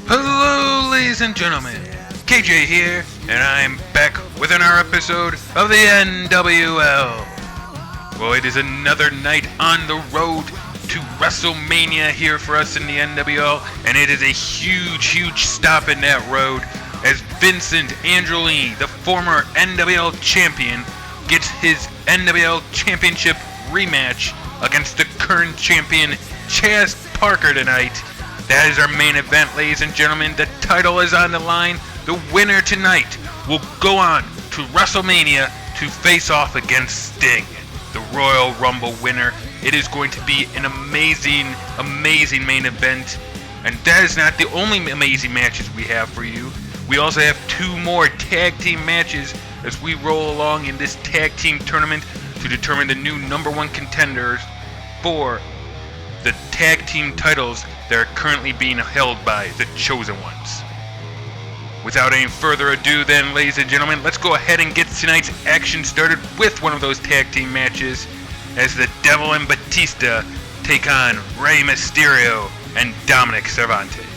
Hello, ladies and gentlemen. KJ here, and I'm back with another episode of the NWL. Well, it is another night on the road to Wrestlemania here for us in the NWL, and it is a huge stop in that road as Vincent Andolini, the former NWL champion, gets his NWL Championship rematch against the current champion Chaz Parker tonight. That is our main event, ladies and gentlemen. The title is on the line. The winner tonight will go on to WrestleMania to face off against Sting, the Royal Rumble winner. It is going to be an amazing main event. And that is not the only amazing matches we have for you. We also have two more tag team matches as we roll along in this tag team tournament to determine the new number one contenders for the tag team titles that are currently being held by the Chosen Ones. Without any further ado then, ladies and gentlemen, let's go ahead and get tonight's action started with one of those tag team matches as the Devil and Batista take on Rey Mysterio and Dominic Cervantes.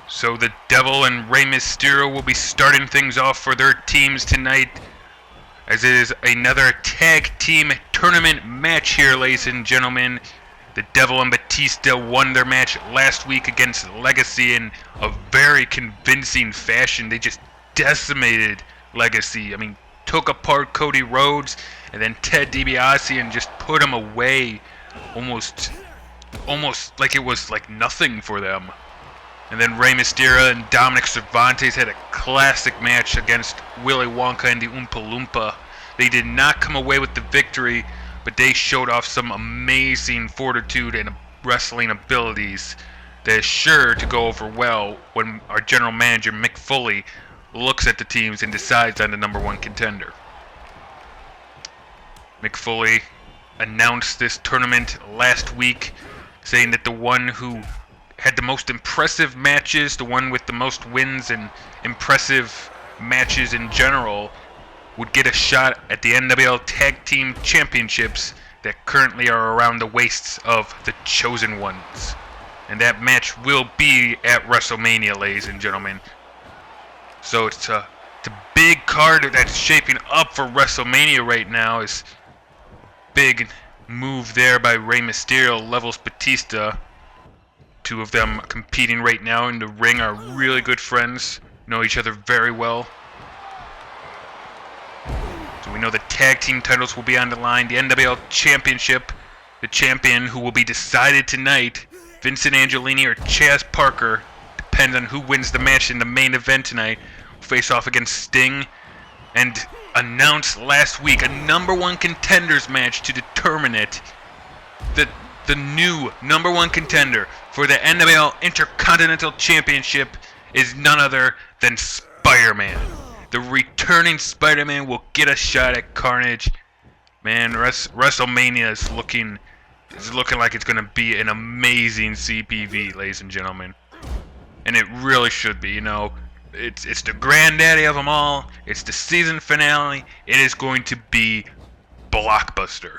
So the Devil and Rey Mysterio will be starting things off for their teams tonight, as it is another tag team tournament match here, ladies and gentlemen. The Devil and Batista won their match last week against Legacy in a very convincing fashion. They just decimated Legacy. I mean, took apart Cody Rhodes and then Ted Dibiase and just put him away almost like it was like nothing for them. And then Rey Mysterio and Dominic Cervantes had a classic match against Willy, Wonka, and the Oompa Loompa. They did not come away with the victory, but they showed off some amazing fortitude and wrestling abilities that is sure to go over well when our general manager, Mick Foley, looks at the teams and decides on the #1 contender. Mick Foley announced this tournament last week, saying that the one who had the most impressive matches, the one with the most wins and impressive matches in general, would get a shot at the NWL Tag Team Championships that currently are around the waists of the Chosen Ones. And that match will be at Wrestlemania, ladies and gentlemen. So it's a big card that's shaping up for Wrestlemania right now. It's a big move there by Rey Mysterio, levels Batista. Two of them competing right now in the ring are really good friends, know each other very well. So we know the tag team titles will be on the line. The NWL Championship, the champion who will be decided tonight, Vincent Andolini or Chaz Parker, depends on who wins the match in the main event tonight, will face off against Sting, and announced last week a #1 contenders match to determine it. The new #1 contender for the NWL Intercontinental Championship is none other than Spider-Man. The returning Spider-Man will get a shot at Carnage. Man, WrestleMania is looking like it's going to be an amazing CPV, ladies and gentlemen. And it really should be, you know. It's the granddaddy of them all. It's the season finale. It is going to be blockbuster.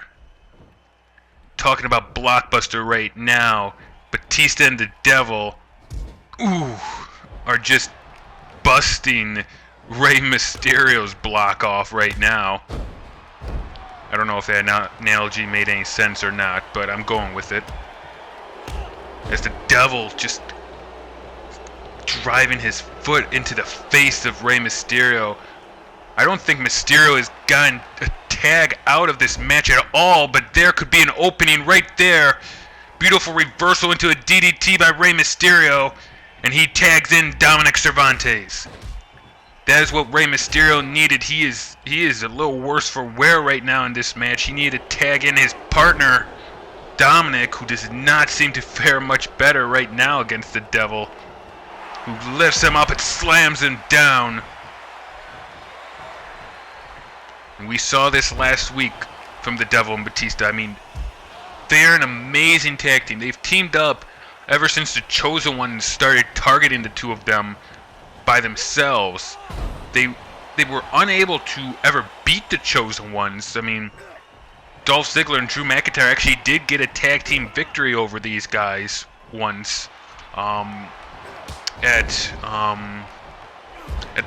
Talking about blockbuster right now, Batista and the Devil, are just busting Rey Mysterio's block off right now. I don't know if that analogy made any sense or not, but I'm going with it. As the Devil just driving his foot into the face of Rey Mysterio. I don't think Mysterio has gotten a tag out of this match at all, but there could be an opening right there. Beautiful reversal into a DDT by Rey Mysterio, and he tags in Dominic Cervantes. That is what Rey Mysterio needed. He is a little worse for wear right now in this match. He needed to tag in his partner, Dominic, who does not seem to fare much better right now against the Devil, who lifts him up and slams him down. And we saw this last week from the Devil and Batista. I mean, they're an amazing tag team. They've teamed up ever since the Chosen Ones started targeting the two of them by themselves. They were unable to ever beat the Chosen Ones. I mean, Dolph Ziggler and Drew McIntyre actually did get a tag team victory over these guys once at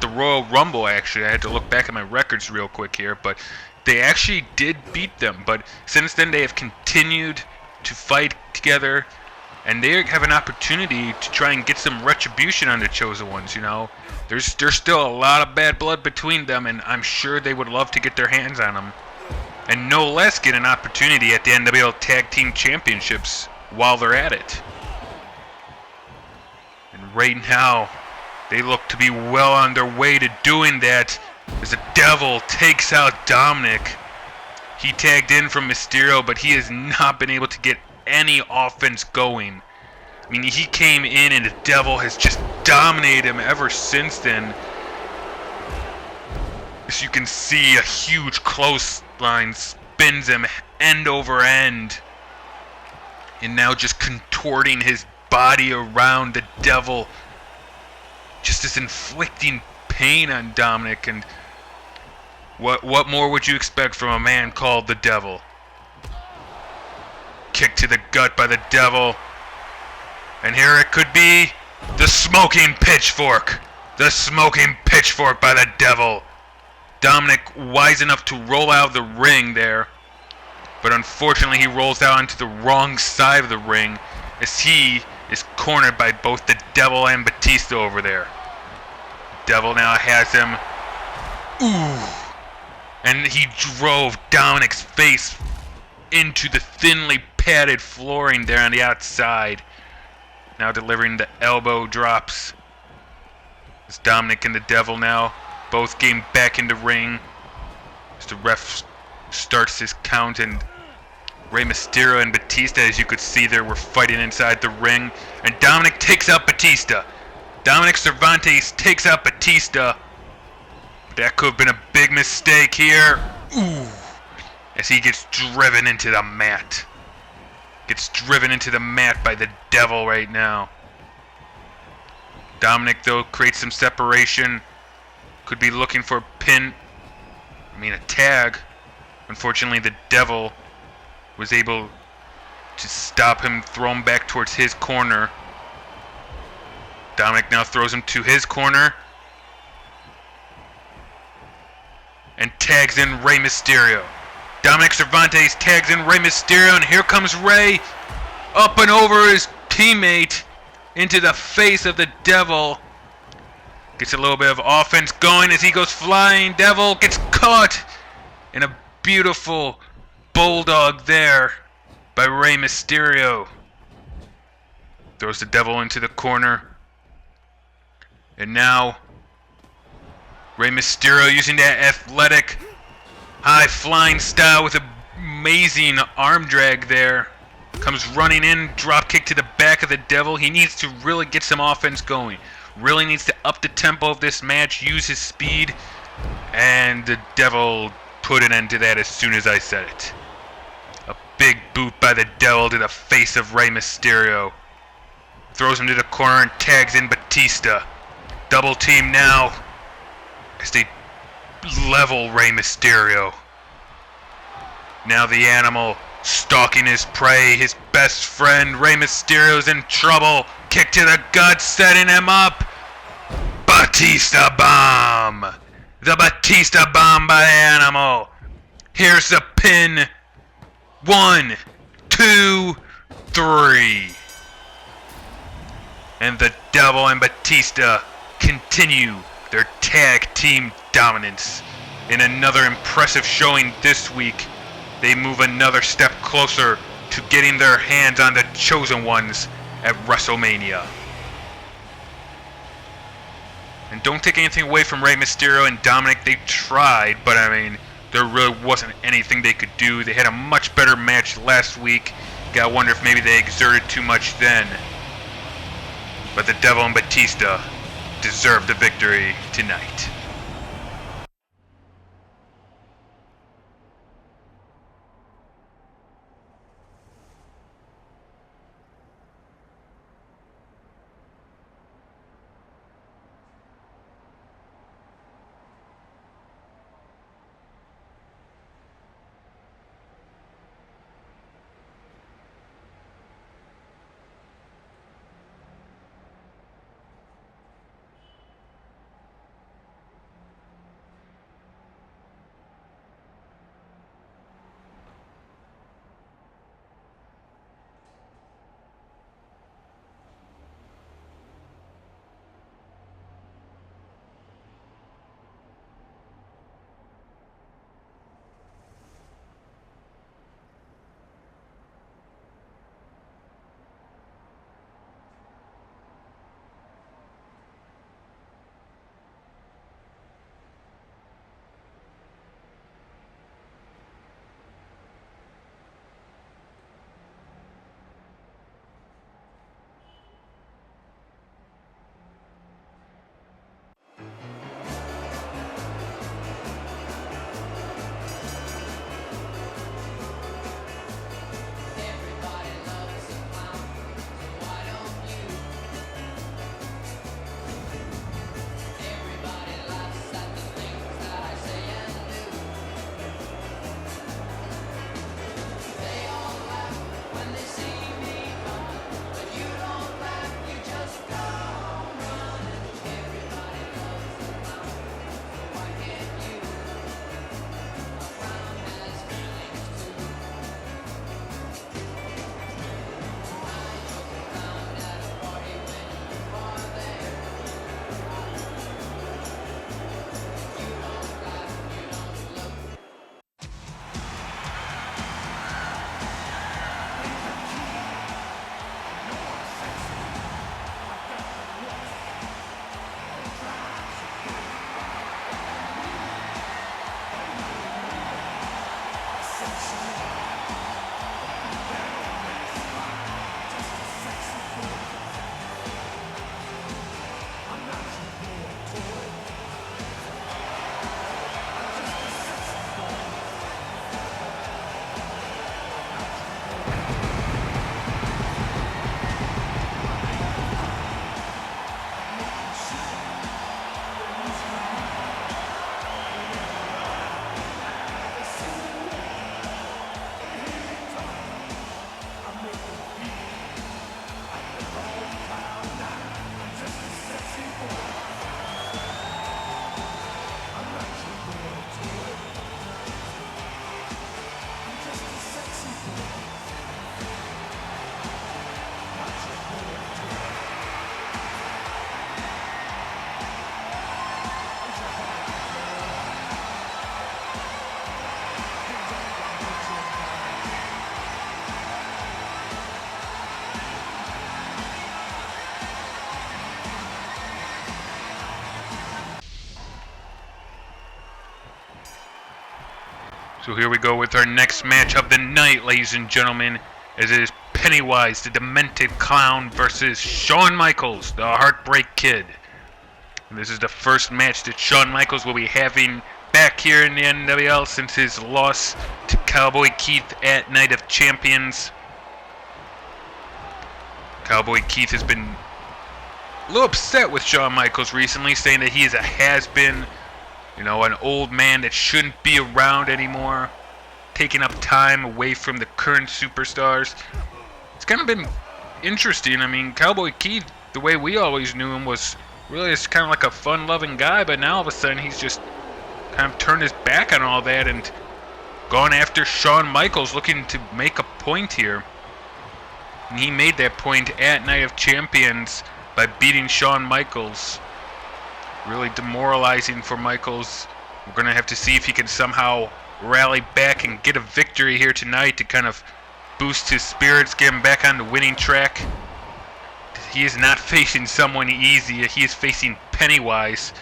the Royal Rumble. Actually, I had to look back at my records real quick here, but they actually did beat them. But since then, they have continued to fight together, and they have an opportunity to try and get some retribution on the Chosen Ones. You know, there's still a lot of bad blood between them, and I'm sure they would love to get their hands on them, and no less get an opportunity at the NWL Tag Team Championships while they're at it. And right now, they look to be well on their way to doing that, as the Devil takes out Dominic. He tagged in from Mysterio, but he has not been able to get any offense going. I mean, he came in and the Devil has just dominated him ever since then. As you can see, a huge clothesline spins him end over end, and now just contorting his body around the Devil, just is inflicting pain on Dominic. And what more would you expect from a man called the Devil? Kick to the gut by the Devil, and here it could be The smoking pitchfork. The smoking pitchfork by the devil. Dominic wise enough to roll out of the ring there. But unfortunately he rolls out onto the wrong side of the ring as he is cornered by both the devil and Batista over there. Devil now has him. Ooh. And he drove Dominic's face into the thinly padded flooring there on the outside. Now delivering the elbow drops. It's Dominic and the devil now both getting back in the ring as the ref starts his count, and Rey Mysterio and Batista, as you could see there, were fighting inside the ring. And Dominic takes out Batista. Dominic Cervantes takes out Batista. That could have been a big mistake here. Ooh. As he gets driven into the mat. Gets driven into the mat by the devil right now. Dominic, though, creates some separation. Could be looking for a pin. A tag. Unfortunately, the devil was able to stop him, throw him back towards his corner. Dominic now throws him to his corner. And tags in Rey Mysterio. Dominic Cervantes tags in Rey Mysterio, and here comes Rey up and over his teammate into the face of the devil. Gets a little bit of offense going as he goes flying. Devil gets caught in a beautiful bulldog there by Rey Mysterio. Throws the devil into the corner. And now Rey Mysterio using that athletic high-flying style with an amazing arm drag there. Comes running in, drop kick to the back of the devil. He needs to really get some offense going. Really needs to up the tempo of this match, use his speed. And the devil put an end to that as soon as I said it. A big boot by the devil to the face of Rey Mysterio. Throws him to the corner and tags in Batista. Double team now as they level Rey Mysterio. Now the animal stalking his prey, his best friend. Rey Mysterio's in trouble. Kick to the gut, setting him up. Batista bomb. The Batista bomb by Animal. Here's the pin. 1, 2, 3. And the devil and Batista continue their tag team dominance. In another impressive showing this week, they move another step closer to getting their hands on the chosen ones at WrestleMania. And don't take anything away from Rey Mysterio and Dominic. They tried, but there really wasn't anything they could do. They had a much better match last week. Gotta wonder if maybe they exerted too much then. But the devil and Batista deserve the victory tonight. So here we go with our next match of the night, ladies and gentlemen, as it is Pennywise, the Demented Clown, versus Shawn Michaels, the Heartbreak Kid. And this is the first match that Shawn Michaels will be having back here in the NWL since his loss to Cowboy Keith at Night of Champions. Cowboy Keith has been a little upset with Shawn Michaels recently, saying that he is a has-been, you know, an old man that shouldn't be around anymore, taking up time away from the current superstars. It's kind of been interesting. I mean, Cowboy Keith, the way we always knew him, was really just kind of like a fun-loving guy, but now all of a sudden he's just kind of turned his back on all that and gone after Shawn Michaels, looking to make a point here. And he made that point at Night of Champions by beating Shawn Michaels. Really demoralizing for Michaels. We're going to have to see if he can somehow rally back and get a victory here tonight to kind of boost his spirits, get him back on the winning track. He is not facing someone easy. He is facing Pennywise.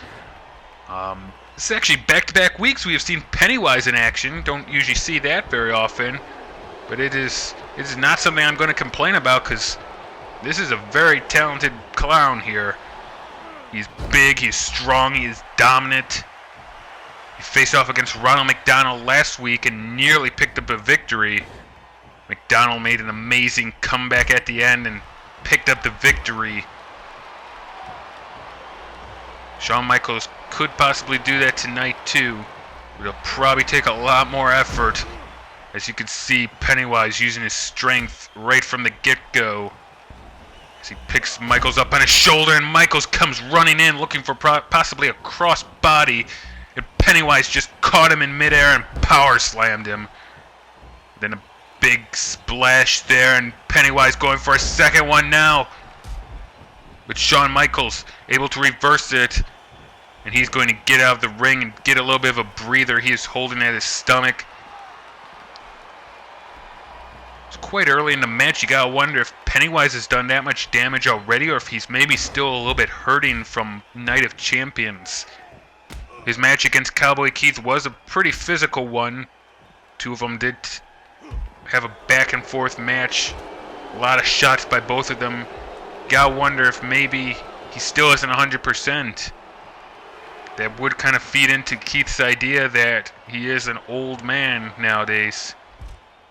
This is actually back-to-back weeks we have seen Pennywise in action. Don't usually see that very often. But it is not something I'm going to complain about, because this is a very talented clown here. He's big, he's strong, he is dominant. He faced off against Ronald McDonald last week and nearly picked up a victory. McDonald made an amazing comeback at the end and picked up the victory. Shawn Michaels could possibly do that tonight too, but it'll probably take a lot more effort. As you can see, Pennywise using his strength right from the get-go. As he picks Michaels up on his shoulder, and Michaels comes running in looking for possibly a cross body, and Pennywise just caught him in midair and power slammed him. Then a big splash there, and Pennywise going for a second one now. But Shawn Michaels able to reverse it, and he's going to get out of the ring and get a little bit of a breather. He is holding at his stomach. It's quite early in the match. You gotta wonder if Pennywise has done that much damage already, or if he's maybe still a little bit hurting from Night of Champions. His match against Cowboy Keith was a pretty physical one. Two of them did have a back and forth match. A lot of shots by both of them. Gotta wonder if maybe he still isn't 100%. That would kind of feed into Keith's idea that he is an old man nowadays.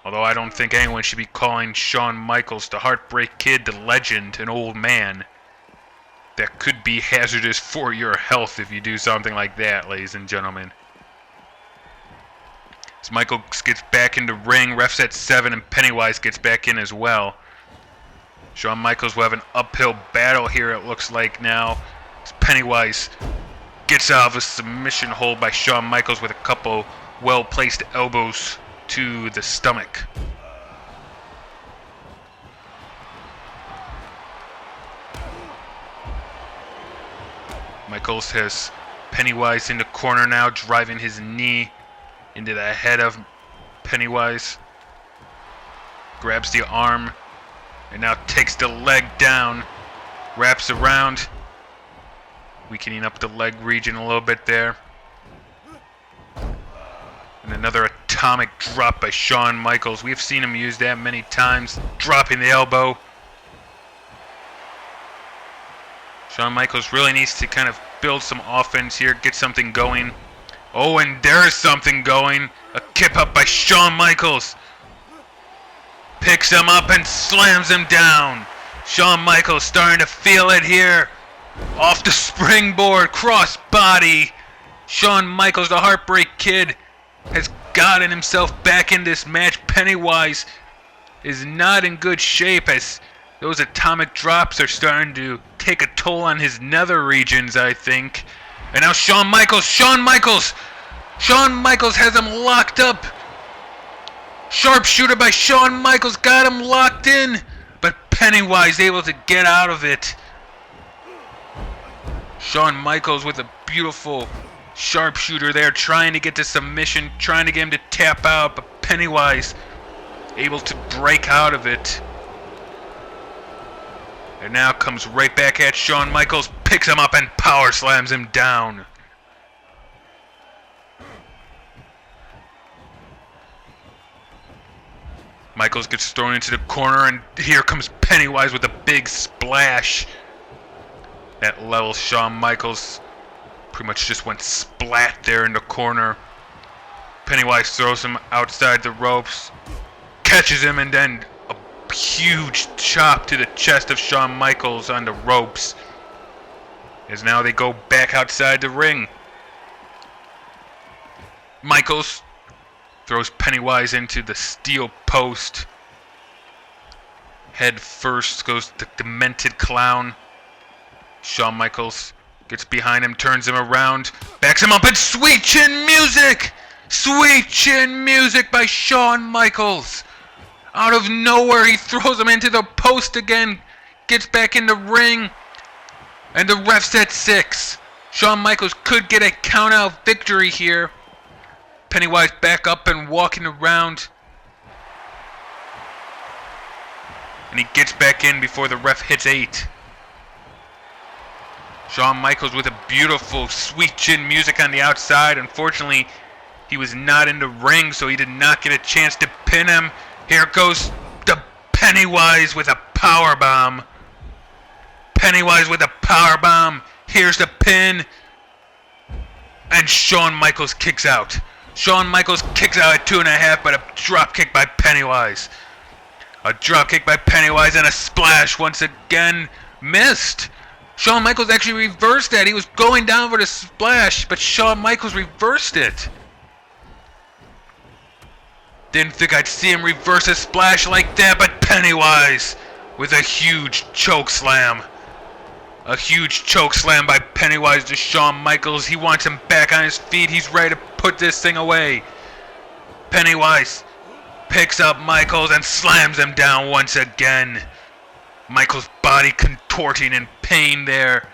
Although I don't think anyone should be calling Shawn Michaels, the Heartbreak Kid, the legend, an old man. That could be hazardous for your health if you do something like that, ladies and gentlemen. As Michaels gets back in the ring, ref's at 7, and Pennywise gets back in as well. Shawn Michaels will have an uphill battle here, it looks like now. As Pennywise gets out of a submission hold by Shawn Michaels with a couple well-placed elbows to the stomach. Michaels has Pennywise in the corner now, driving his knee into the head of Pennywise. Grabs the arm and now takes the leg down, wraps around, weakening up the leg region a little bit there. And another atomic drop by Shawn Michaels. We've seen him use that many times, dropping the elbow. Shawn Michaels really needs to kind of build some offense here, get something going. Oh, and there is something going. A kip up by Shawn Michaels. Picks him up and slams him down. Shawn Michaels starting to feel it here. Off the springboard, cross body. Shawn Michaels, the Heartbreak Kid, has gotten himself back in this match. Pennywise is not in good shape, as those atomic drops are starting to take a toll on his nether regions, I think. And now Shawn Michaels has him locked up. Sharpshooter by Shawn Michaels got him locked in, but Pennywise able to get out of it. Shawn Michaels with a beautiful sharpshooter there, trying to get to submission, trying to get him to tap out, but Pennywise able to break out of it. And now comes right back at Shawn Michaels, picks him up and power slams him down. Michaels gets thrown into the corner, and here comes Pennywise with a big splash. That levels Shawn Michaels. Pretty much just went splat there in the corner. Pennywise throws him outside the ropes, catches him, and then a huge chop to the chest of Shawn Michaels on the ropes. As now they go back outside the ring. Michaels throws Pennywise into the steel post. Head first goes the demented clown. Shawn Michaels gets behind him, turns him around, backs him up, and sweet chin music! Sweet chin music by Shawn Michaels. Out of nowhere, he throws him into the post again, gets back in the ring, and the ref's at 6. Shawn Michaels could get a count-out victory here. Pennywise back up and walking around. And he gets back in before the ref hits 8. Shawn Michaels with a beautiful sweet chin music on the outside. Unfortunately, he was not in the ring, so he did not get a chance to pin him. Here goes the Pennywise with a powerbomb. Pennywise with a powerbomb. Here's the pin. And Shawn Michaels kicks out. Shawn Michaels kicks out at 2.5, but a drop kick by Pennywise. A drop kick by Pennywise and a splash once again missed. Shawn Michaels actually reversed that. He was going down for the splash, but Shawn Michaels reversed it. Didn't think I'd see him reverse a splash like that, but Pennywise with a huge choke slam. A huge choke slam by Pennywise to Shawn Michaels. He wants him back on his feet. He's ready to put this thing away. Pennywise picks up Michaels and slams him down once again. Michaels' body contorting in pain there.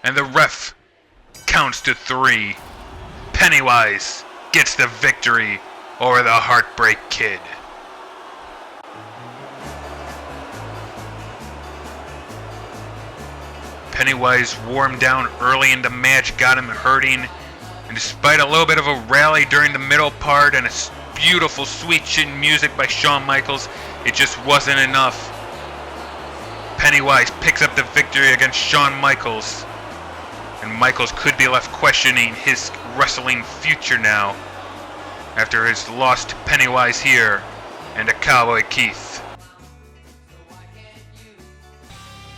And the ref counts to 3. Pennywise gets the victory over the Heartbreak Kid. Pennywise warmed down early in the match, got him hurting, and despite a little bit of a rally during the middle part and a beautiful sweet chin music by Shawn Michaels, it just wasn't enough. Pennywise picks up the victory against Shawn Michaels, and Michaels could be left questioning his wrestling future now after his loss to Pennywise here and to Cowboy Keith.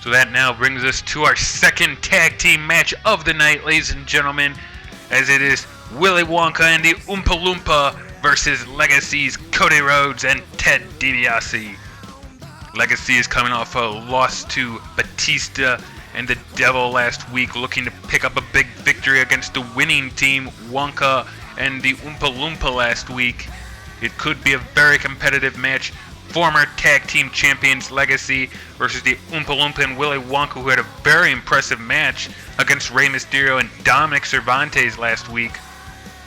So that now brings us to our second tag team match of the night, ladies and gentlemen, as it is Willy Wonka and the Oompa Loompa versus Legacy's Cody Rhodes and Ted Dibiase. Legacy is coming off a loss to Batista and the Devil last week, looking to pick up a big victory against the winning team, Wonka and the Oompa Loompa last week. It could be a very competitive match. Former tag team champions Legacy versus the Oompa Loompa and Willy Wonka, who had a very impressive match against Rey Mysterio and Dominic Cervantes last week.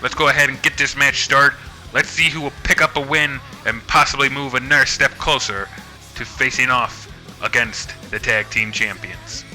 Let's go ahead and get this match started. Let's see who will pick up a win and possibly move another step closer to facing off against the tag team champions.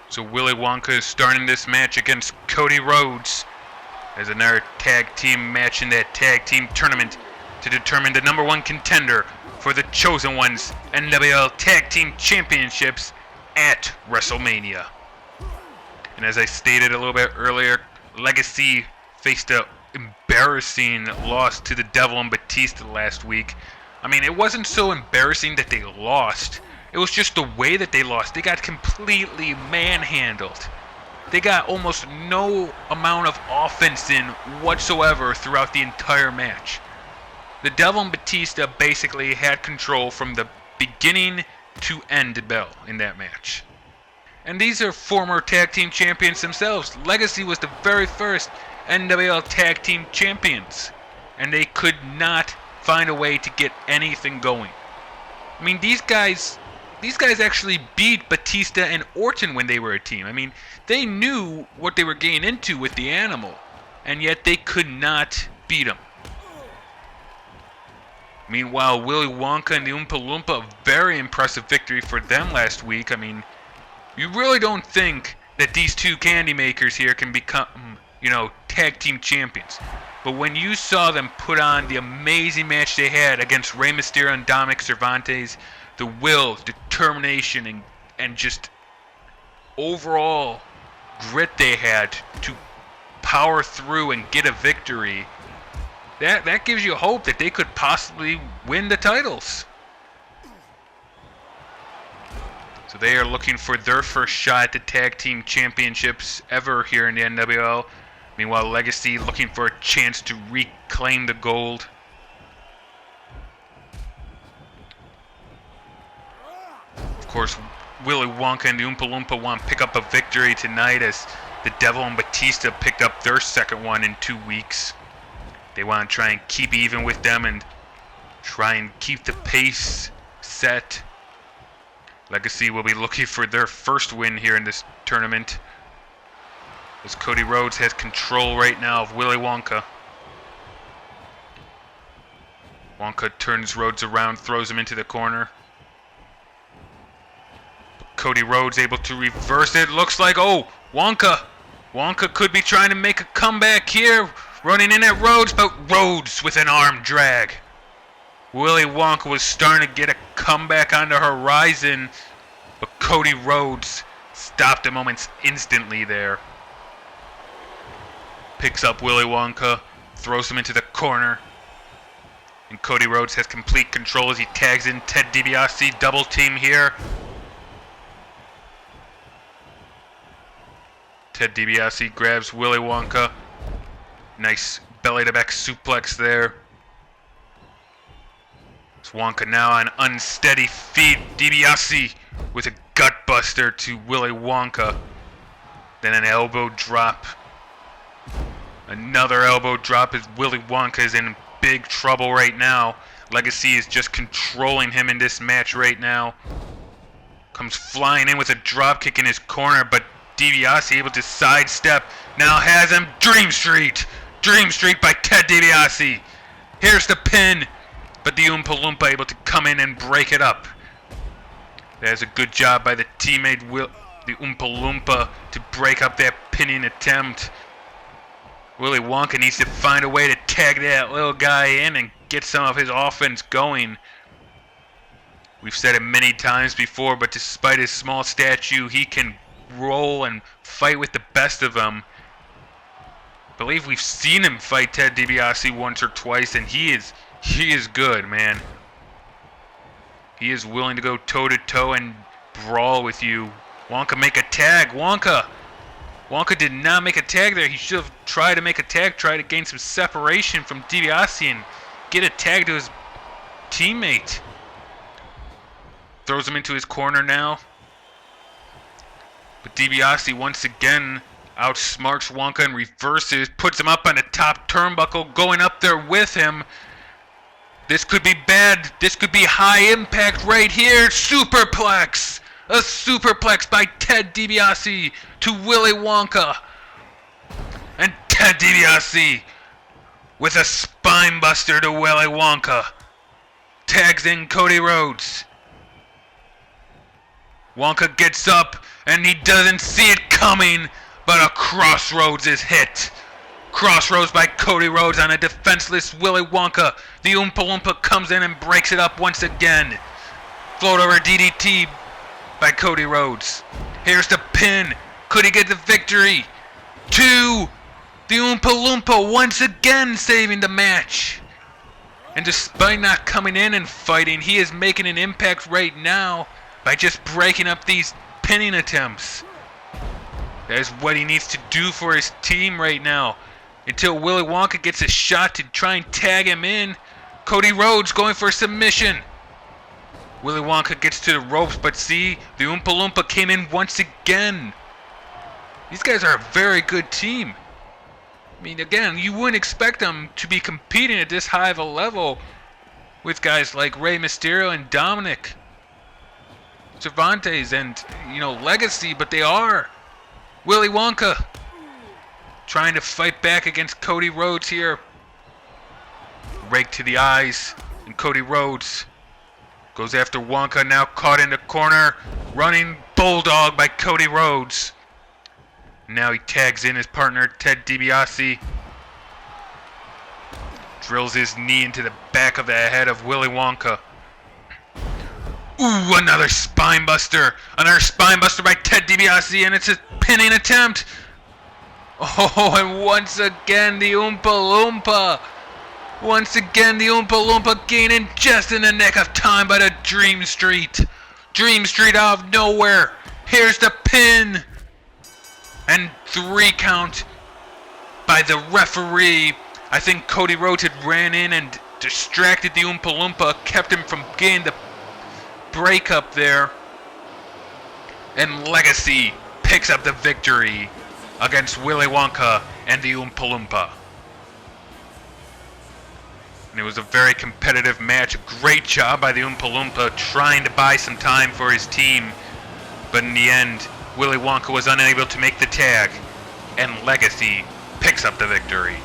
So Willy Wonka is starting this match against Cody Rhodes as another tag team match in that tag team tournament to determine the number one contender for the Chosen Ones NWL Tag Team Championships at WrestleMania. And as I stated a little bit earlier, Legacy faced an embarrassing loss to the Devil and Batista last week. I mean, it wasn't so embarrassing that they lost. It was just the way that they lost. They got completely manhandled. They got almost no amount of offense in whatsoever throughout the entire match. The Devil and Batista basically had control from the beginning to end bell in that match. And these are former tag team champions themselves. Legacy was the very first NWL tag team champions, and they could not find a way to get anything going. I mean, these guys actually beat Batista and Orton when they were a team. I mean, they knew what they were getting into with the animal, and yet they could not beat him. Meanwhile, Willy Wonka and the Oompa Loompa, a very impressive victory for them last week. I mean, you really don't think that these two candy makers here can become, tag team champions. But when you saw them put on the amazing match they had against Rey Mysterio and Dominic Cervantes, the will, determination, and just overall grit they had to power through and get a victory, that gives you hope that they could possibly win the titles. So they are looking for their first shot at the tag team championships ever here in the NWL. Meanwhile, Legacy looking for a chance to reclaim the gold. Of course, Willy Wonka and the Oompa Loompa want to pick up a victory tonight as the Devil and Batista picked up their second one in 2 weeks. They want to try and keep even with them and try and keep the pace set. Legacy will be looking for their first win here in this tournament, as Cody Rhodes has control right now of Willy Wonka. Wonka turns Rhodes around, throws him into the corner. Cody Rhodes able to reverse it. Looks like, Wonka could be trying to make a comeback here. Running in at Rhodes, but Rhodes with an arm drag. Willy Wonka was starting to get a comeback on the horizon, but Cody Rhodes stopped him almost instantly there. Picks up Willy Wonka, throws him into the corner, and Cody Rhodes has complete control as he tags in Ted Dibiase. Double team here. Ted Dibiase grabs Willy Wonka. Nice belly-to-back suplex there. It's Wonka now on unsteady feet. Dibiase with a gutbuster to Willy Wonka. Then an elbow drop. Another elbow drop as Willy Wonka is in big trouble right now. Legacy is just controlling him in this match right now. Comes flying in with a dropkick in his corner, but Dibiase able to sidestep. Now has him. Dream Street by Ted Dibiase. Here's the pin, but the Oompa Loompa able to come in and break it up. That's a good job by the teammate, the Oompa Loompa, to break up that pinning attempt. Willy Wonka needs to find a way to tag that little guy in and get some of his offense going. We've said it many times before, but despite his small stature, he can roll and fight with the best of them. I believe we've seen him fight Ted Dibiase once or twice, and he is good, man. He is willing to go toe-to-toe and brawl with you. Wonka make a tag. Wonka did not make a tag there. He should have tried to make a tag, try to gain some separation from Dibiase and get a tag to his teammate. Throws him into his corner now. But Dibiase once again outsmarts Wonka and reverses, puts him up on the top turnbuckle, going up there with him. This could be bad. This could be high impact right here. Superplex. A superplex by Ted Dibiase to Willy Wonka. And Ted Dibiase with a spine buster to Willy Wonka. Tags in Cody Rhodes. Wonka gets up, and he doesn't see it coming, but a crossroads is hit. Crossroads by Cody Rhodes on a defenseless Willy Wonka. The Oompa Loompa comes in and breaks it up once again. Float over DDT by Cody Rhodes. Here's the pin. Could he get the victory? 2. The Oompa Loompa once again saving the match. And despite not coming in and fighting, he is making an impact right now by just breaking up these pinning attempts. That is what he needs to do for his team right now. Until Willy Wonka gets a shot to try and tag him in. Cody Rhodes going for a submission. Willy Wonka gets to the ropes, but see, the Oompa Loompa came in once again. These guys are a very good team. I mean, again, you wouldn't expect them to be competing at this high of a level with guys like Rey Mysterio and Dominic, Cervantes, and, Legacy, but they are. Willy Wonka trying to fight back against Cody Rhodes here. Rake to the eyes, and Cody Rhodes goes after Wonka, now caught in the corner. Running Bulldog by Cody Rhodes. Now he tags in his partner, Ted Dibiase. Drills his knee into the back of the head of Willy Wonka. Ooh, another spine buster. Another spine buster by Ted DiBiase, and it's a pinning attempt. Oh, and once again, the Oompa Loompa. Once again, the Oompa Loompa gaining just in the nick of time by the Dream Street. Dream Street out of nowhere. Here's the pin. And 3 count by the referee. I think Cody Rhodes had ran in and distracted the Oompa Loompa, kept him from getting the breakup there. And Legacy picks up the victory against Willy Wonka and the Oompa Loompa. And it was a very competitive match. A great job by the Oompa Loompa trying to buy some time for his team. But in the end, Willy Wonka was unable to make the tag, and Legacy picks up the victory.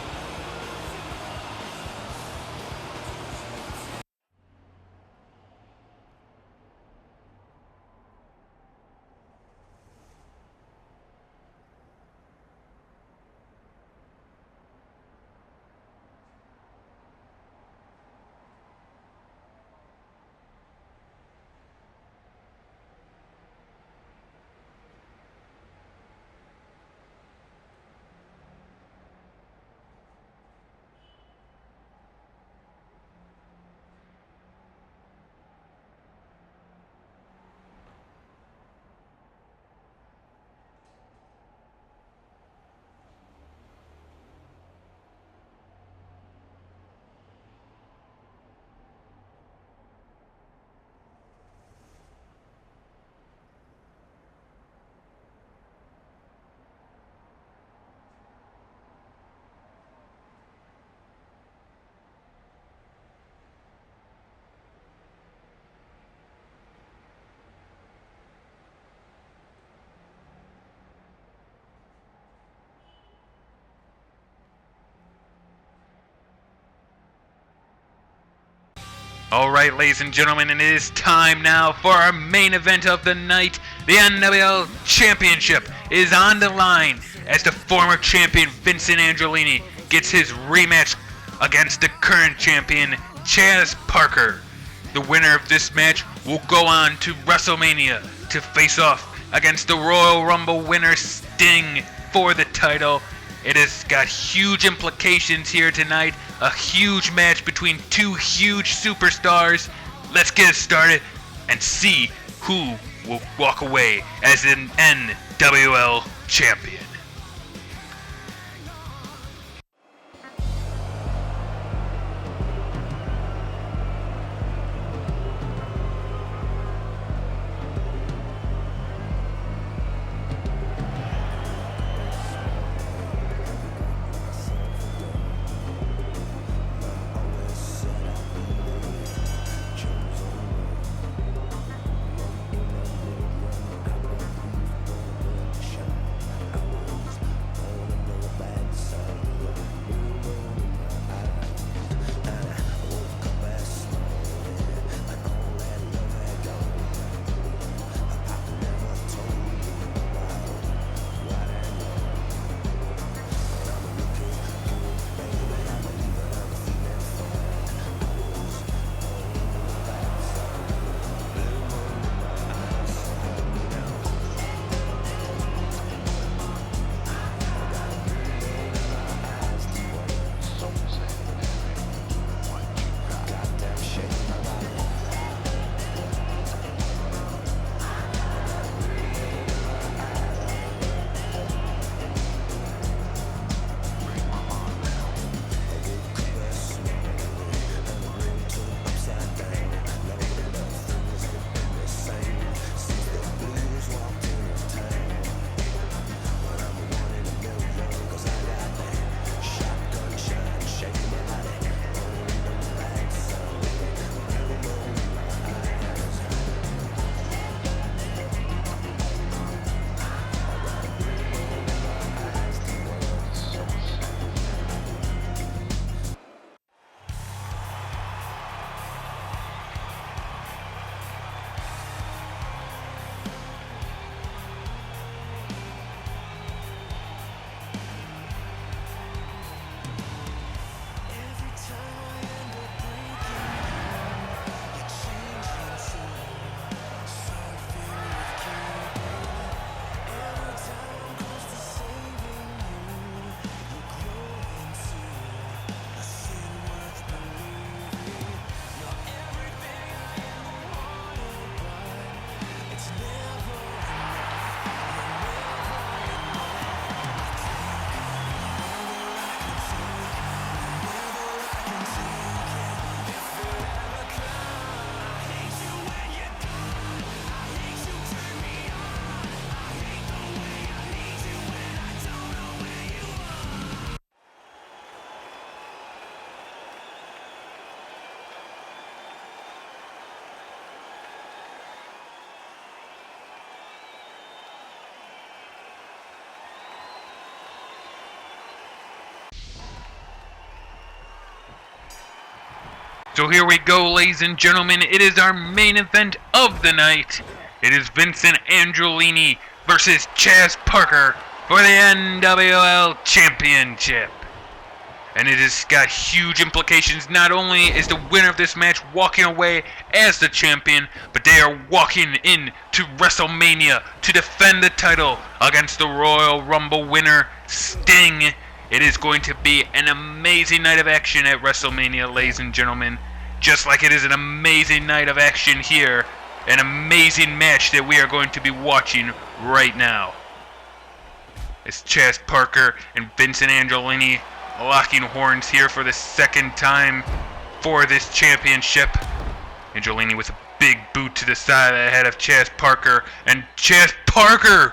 Alright, ladies and gentlemen, and it is time now for our main event of the night. The NWL Championship is on the line as the former champion Vincent Andolini gets his rematch against the current champion Chaz Parker. The winner of this match will go on to Wrestlemania to face off against the Royal Rumble winner Sting for the title. It has got huge implications here tonight. A huge match between 2 huge superstars. Let's get it started and see who will walk away as an NWL champion. So here we go, ladies and gentlemen. It is our main event of the night. It is Vincent Andolini versus Chaz Parker for the NWL Championship. And it has got huge implications. Not only is the winner of this match walking away as the champion, but they are walking in to Wrestlemania to defend the title against the Royal Rumble winner, Sting. It is going to be an amazing night of action at Wrestlemania, ladies and gentlemen. Just like it is an amazing night of action here. An amazing match that we are going to be watching right now. It's Chaz Parker and Vincent Andolini locking horns here for the second time for this championship. Andolini with a big boot to the side of the head of Chaz Parker. And Chaz Parker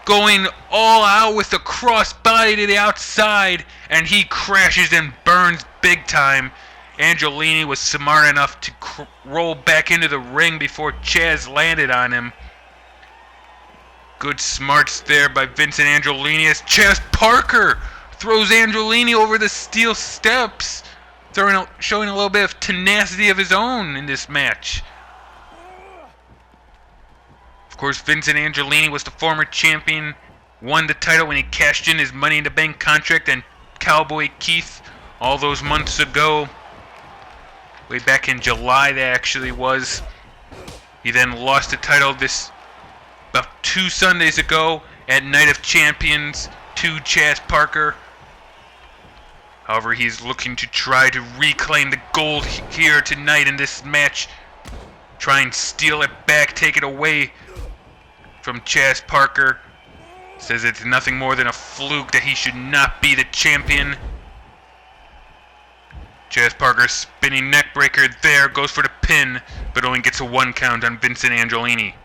going all out with the crossbody to the outside, and he crashes and burns big time. Andolini was smart enough to roll back into the ring before Chaz landed on him. Good smarts there by Vincent Andolini as Chaz Parker throws Andolini over the steel steps, showing a little bit of tenacity of his own in this match. Of course, Vincent Andolini was the former champion, won the title when he cashed in his Money in the Bank contract and Cowboy Keith all those months ago. Way back in July, that actually was. He then lost the title about 2 Sundays ago at Night of Champions to Chaz Parker. However, he's looking to try to reclaim the gold here tonight in this match. Try and steal it back, take it away from Chaz Parker. Says it's nothing more than a fluke, that he should not be the champion. Chaz Parker spinning neckbreaker there, goes for the pin, but only gets a 1 count on Vincent Andolini.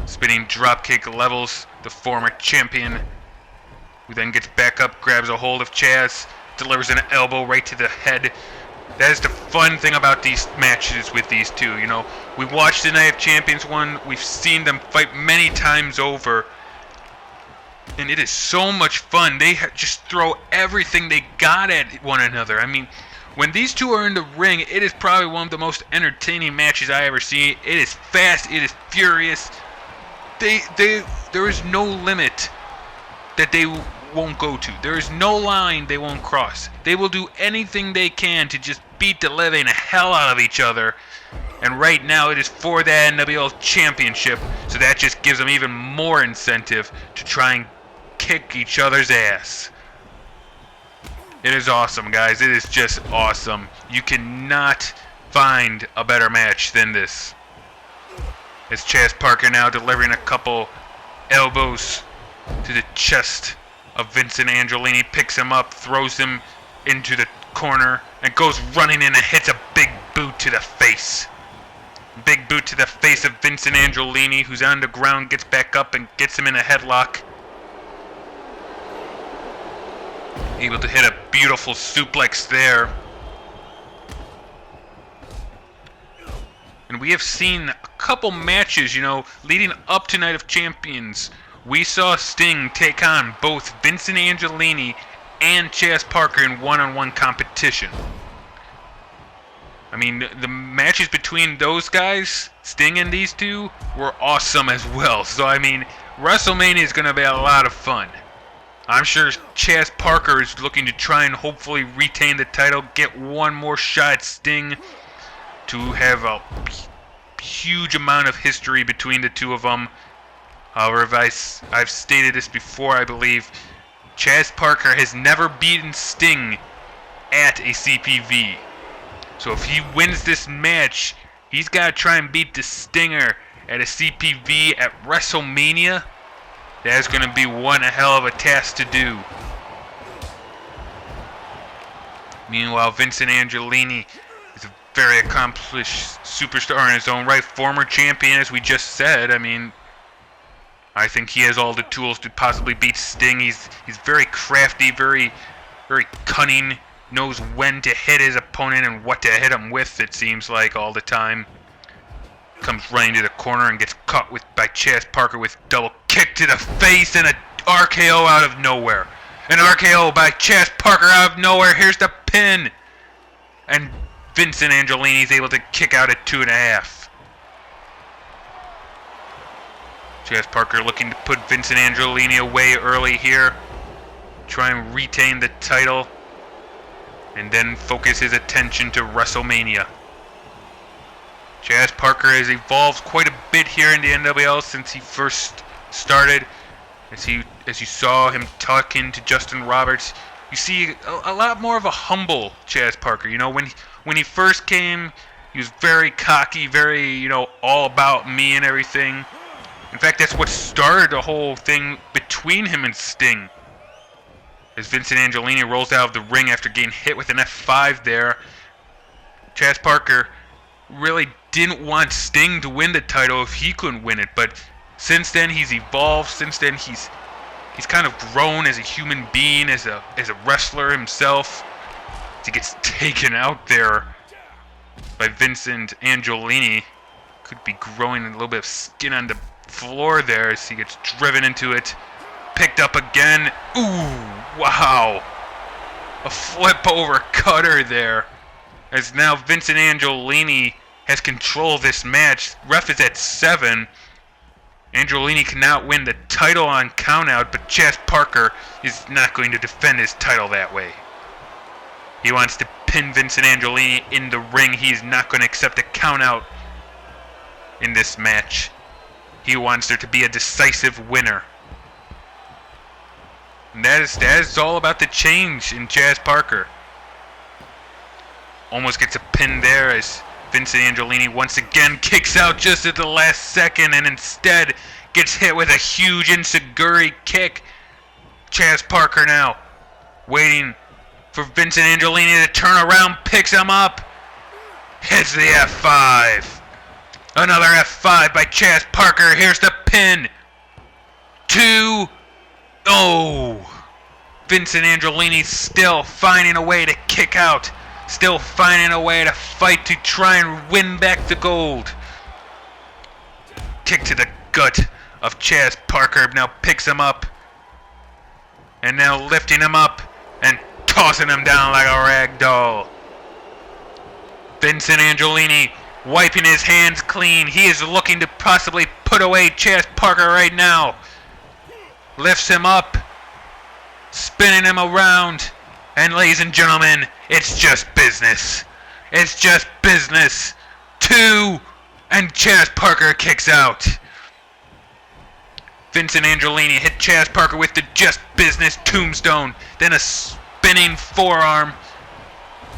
Spinning dropkick levels the former champion, who then gets back up, grabs a hold of Chaz, delivers an elbow right to the head. That is the fun thing about these matches with these two. You know, we've watched the Night of Champions one, we've seen them fight many times over, and it is so much fun. They just throw everything they got at one another. I mean, when these two are in the ring, it is probably one of the most entertaining matches I ever seen. It is fast, it is furious. There is no limit that they won't go to. There is no line they won't cross. They will do anything they can to just beat the living hell out of each other. And right now it is for the NWL Championship, so that just gives them even more incentive to try and kick each other's ass. It is awesome, guys. It is just awesome. You cannot find a better match than this. It's Chaz Parker now delivering a couple elbows to the chest of Vincent Andolini, picks him up, throws him into the corner, and goes running in and hits a big boot to the face. Big boot to the face of Vincent Andolini, who's on the ground, gets back up and gets him in a headlock. Able to hit a beautiful suplex there. And we have seen a couple matches, you know, leading up to Night of Champions. We saw Sting take on both Vincent Andolini and Chaz Parker in one-on-one competition. I mean, the matches between those guys, Sting and these two, were awesome as well. So, I mean, WrestleMania is going to be a lot of fun. I'm sure Chaz Parker is looking to try and hopefully retain the title, get one more shot at Sting, to have a huge amount of history between the two of them. However, I've stated this before, I believe, Chaz Parker has never beaten Sting at a CPV. So if he wins this match, he's got to try and beat the Stinger at a CPV at WrestleMania. That is going to be one hell of a task to do. Meanwhile, Vincent Andolini is a very accomplished superstar in his own right, former champion, as we just said. I mean, I think he has all the tools to possibly beat Sting. He's very crafty, very cunning, knows when to hit his opponent and what to hit him with, it seems like, all the time. Comes running to the corner and gets caught by Chaz Parker with double kick to the face and a RKO out of nowhere. An RKO by Chaz Parker out of nowhere. Here's the pin. And Vincent Andolini is able to kick out at 2.5. Chaz Parker looking to put Vincent Andolini away early here. Try and retain the title. And then focus his attention to WrestleMania. Chaz Parker has evolved quite a bit here in the NWL since he first started. As you saw him talking to Justin Roberts, you see a lot more of a humble Chaz Parker. You know, when he first came, he was very cocky, very, all about me and everything. In fact, that's what started the whole thing between him and Sting. As Vincent Andolini rolls out of the ring after getting hit with an F5 there, Chaz Parker really didn't want Sting to win the title if he couldn't win it, but since then he's evolved. Since then he's kind of grown as a human being, as a wrestler himself. As he gets taken out there by Vincent Andolini, could be growing a little bit of skin on the floor there as he gets driven into it. Picked up again. Ooh, wow. A flip over cutter there. As now Vincent Andolini has control of this match. Ref is at 7. Andolini cannot win the title on countout, but Chaz Parker is not going to defend his title that way. He wants to pin Vincent Andolini in the ring. He is not going to accept a countout in this match. He wants there to be a decisive winner. And that is all about the change in Chaz Parker. Almost gets a pin there as Vincent Andolini once again kicks out just at the last second and instead gets hit with a huge enziguri kick. Chaz Parker now waiting for Vincent Andolini to turn around, picks him up, hits the F5. Another F5 by Chaz Parker. Here's the pin. 2. Oh! Vincent Andolini still finding a way to kick out. Still finding a way to fight to try and win back the gold. Kick to the gut of Chaz Parker. Now picks him up. And now lifting him up and tossing him down like a rag doll. Vincent Andolini wiping his hands clean. He is looking to possibly put away Chaz Parker right now. Lifts him up. Spinning him around. And ladies and gentlemen, it's just business. It's just business. 2, and Chaz Parker kicks out. Vincent Andolini hit Chaz Parker with the just business tombstone, then a spinning forearm.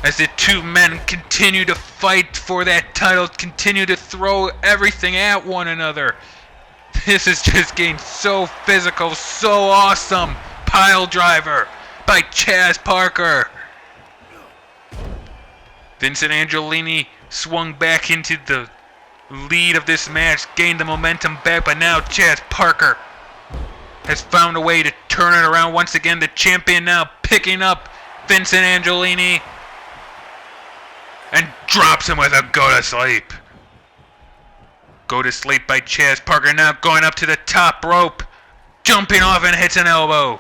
As the two men continue to fight for that title, continue to throw everything at one another. This is just getting so physical, so awesome. Pile driver by Chaz Parker. Vincent Andolini swung back into the lead of this match, gained the momentum back, but now Chaz Parker has found a way to turn it around once again. The champion now picking up Vincent Andolini and drops him with a go to sleep. Go to sleep by Chaz Parker, now going up to the top rope, jumping off and hits an elbow.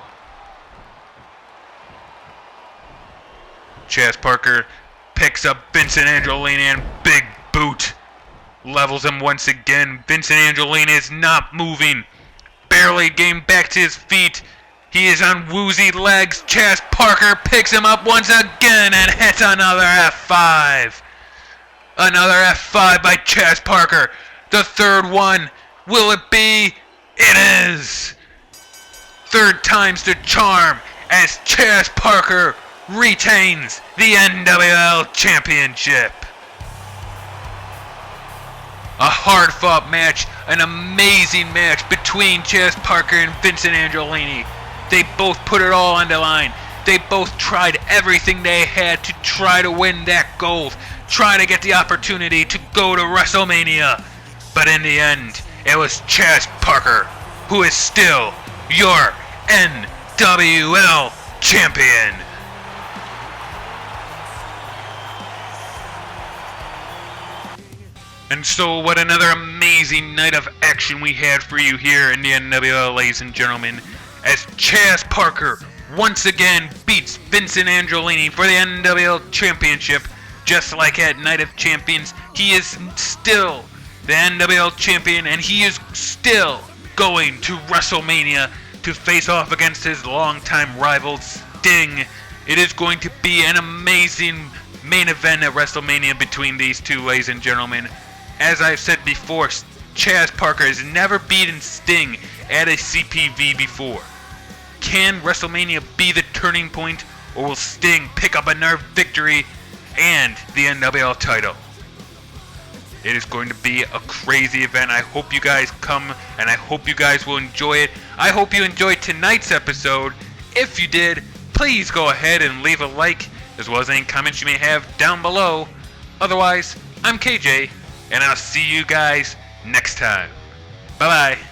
Chaz Parker picks up Vincent Andolini and big boot. Levels him once again. Vincent Andolini is not moving. Barely getting back to his feet. He is on woozy legs. Chaz Parker picks him up once again and hits another F5. Another F5 by Chaz Parker. The third one. Will it be? It is. Third time's the charm as Chaz Parker retains the NWL Championship. A hard-fought match, an amazing match between Chaz Parker and Vincent Andolini. They both put it all on the line. They both tried everything they had to try to win that gold, try to get the opportunity to go to WrestleMania. But in the end, it was Chaz Parker who is still your NWL Champion. And so what another amazing night of action we had for you here in the NWL, ladies and gentlemen, as Chaz Parker once again beats Vincent Andolini for the NWL Championship. just like at Night of Champions, he is still the NWL Champion, and he is still going to WrestleMania to face off against his longtime rival, Sting. It is going to be an amazing main event at WrestleMania between these two, ladies and gentlemen. As I've said before, Chaz Parker has never beaten Sting at a CPV before. Can WrestleMania be the turning point, or will Sting pick up another victory and the NWL title? It is going to be a crazy event. I hope you guys come, and I hope you guys will enjoy it. I hope you enjoyed tonight's episode. If you did, please go ahead and leave a like, as well as any comments you may have down below. Otherwise, I'm KJ, and I'll see you guys next time. Bye-bye.